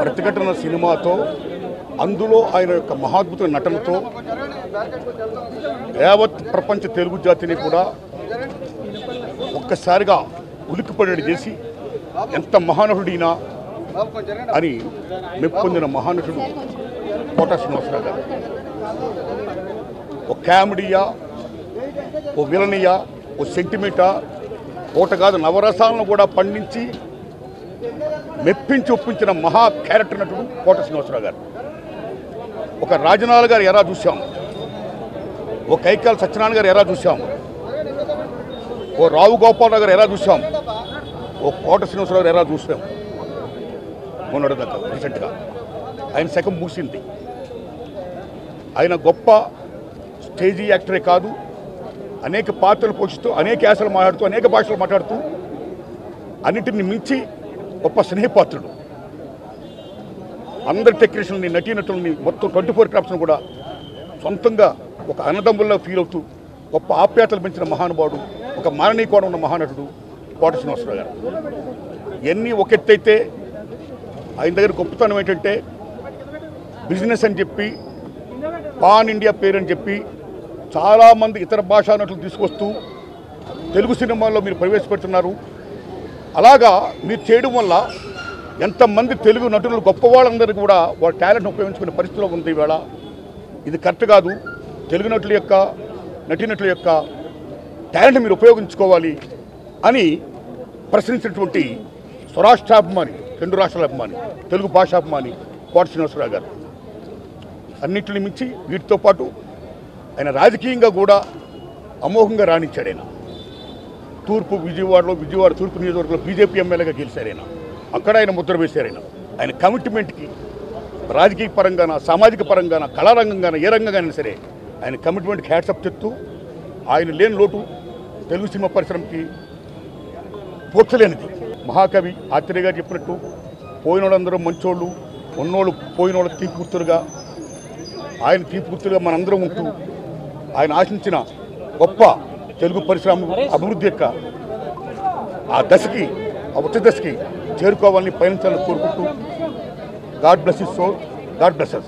ప్రతిఘటన సినిమాతో అందులో ఆయన యొక్క మహాద్భుత నటనతో యావత్ ప్రపంచ తెలుగు జాతిని కూడా ఒక్కసారిగా ఉలిక్కిపడేది చేసి ఎంత మహానటుడినా అని మెప్పొందిన మహానటుడు కోట శ్రీనివాసరావు గారు. ఓ కామెడీయా, ఓ విలనియా, ఓ సెంటిమెంటా, కోట కాదు నవరసాలను కూడా పండించి మెప్పించి ఒప్పించిన మహా క్యారెక్టర్ నటుడు కోట శ్రీనివాసరావు గారు. ఒక రాజనాల్ గారు ఎలా చూసాం, ఓ కైకాల సత్యనారాయణ గారు ఎలా చూసాం, ఓ రావు గోపాలరావు గారు ఎలా చూసాం, ఓ కోట శ్రీనివాసరావు గారు ఎలా చూసాం. మొన్నటి దాకా రీసెంట్గా ఆయన శకం మూసింది. ఆయన గొప్ప స్టేజీ యాక్టరే కాదు, అనేక పాత్రలు పోషిస్తూ అనేక యాసలు మాట్లాడుతూ అనేక భాషలు మాట్లాడుతూ అన్నిటిని మించి గొప్ప స్నేహపాత్రుడు. అందరి టెక్నీషియన్ని, నటీనటుల్ని మొత్తం 24 క్రాఫ్ట్స్ను కూడా సొంతంగా ఒక అన్నదమ్ముల్లో ఫీల్ అవుతూ గొప్ప ఆప్యాయతలు పెంచిన మహానుభావుడు, ఒక మాననీయ కోణం ఉన్న మహానటుడు కోట శ్రీనివాసరావు గారు. ఇవన్నీ ఒక ఎత్తైతే ఆయన దగ్గర గొప్పతనం ఏంటంటే బిజినెస్ అని చెప్పి, పాన్ ఇండియా పేరు అని చెప్పి చాలామంది ఇతర భాషా నటులు తీసుకొస్తూ తెలుగు సినిమాల్లో మీరు ప్రవేశపెడుతున్నారు. అలాగా మీరు చేయడం వల్ల ఎంతమంది తెలుగు నటులు గొప్పవాళ్ళందరూ కూడా వాళ్ళ టాలెంట్ ఉపయోగించుకునే పరిస్థితిలో ఉంది ఇవాళ. ఇది కరెక్ట్ కాదు. తెలుగు నటుల యొక్క, నటీనటుల యొక్క టాలెంట్ మీరు ఉపయోగించుకోవాలి అని ప్రశ్నించినటువంటి స్వరాష్ట్రాభిమాని, 2 రాష్ట్రాల అభిమాని, తెలుగు భాషాభిమాని కోట శ్రీనివాసరావు గారు. అన్నింటిని మించి వీటితో పాటు ఆయన రాజకీయంగా కూడా అమోఘంగా రాణించాడు. ఆయన విజయవాడ తూర్పు నియోజకవర్గంలో బీజేపీ ఎమ్మెల్యేగా గెలిచారు. ఆయన అక్కడ ఆయన ముద్ర వేశారు. ఆయన కమిట్మెంట్కి రాజకీయ పరంగాన, సామాజిక పరంగాన, కళారంగంగాన, ఏ రంగంగానైనా సరే ఆయన కమిట్మెంట్కి హ్యాట్సప్ చెప్తూ ఆయన లేని లోటు తెలుగు సినిమా పరిశ్రమకి పోర్చలేనిది. మహాకవి ఆత్రేయ గారు చెప్పినట్టు పోయిన వాళ్ళందరూ మంచోళ్ళు, ఉన్నోళ్ళు పోయిన వాళ్ళకి తీపి గుర్తులుగా, ఆయన తీపి గుర్తులుగా మనందరం ఉంటూ ఆయన ఆశించిన గొప్ప తెలుగు పరిశ్రమ అభివృద్ధి యొక్క ఆ దశకి, ఆ ఉచ్చ దశకి చేరుకోవాలని పయనించాలని కోరుకుంటూ God bless his soul, God bless us.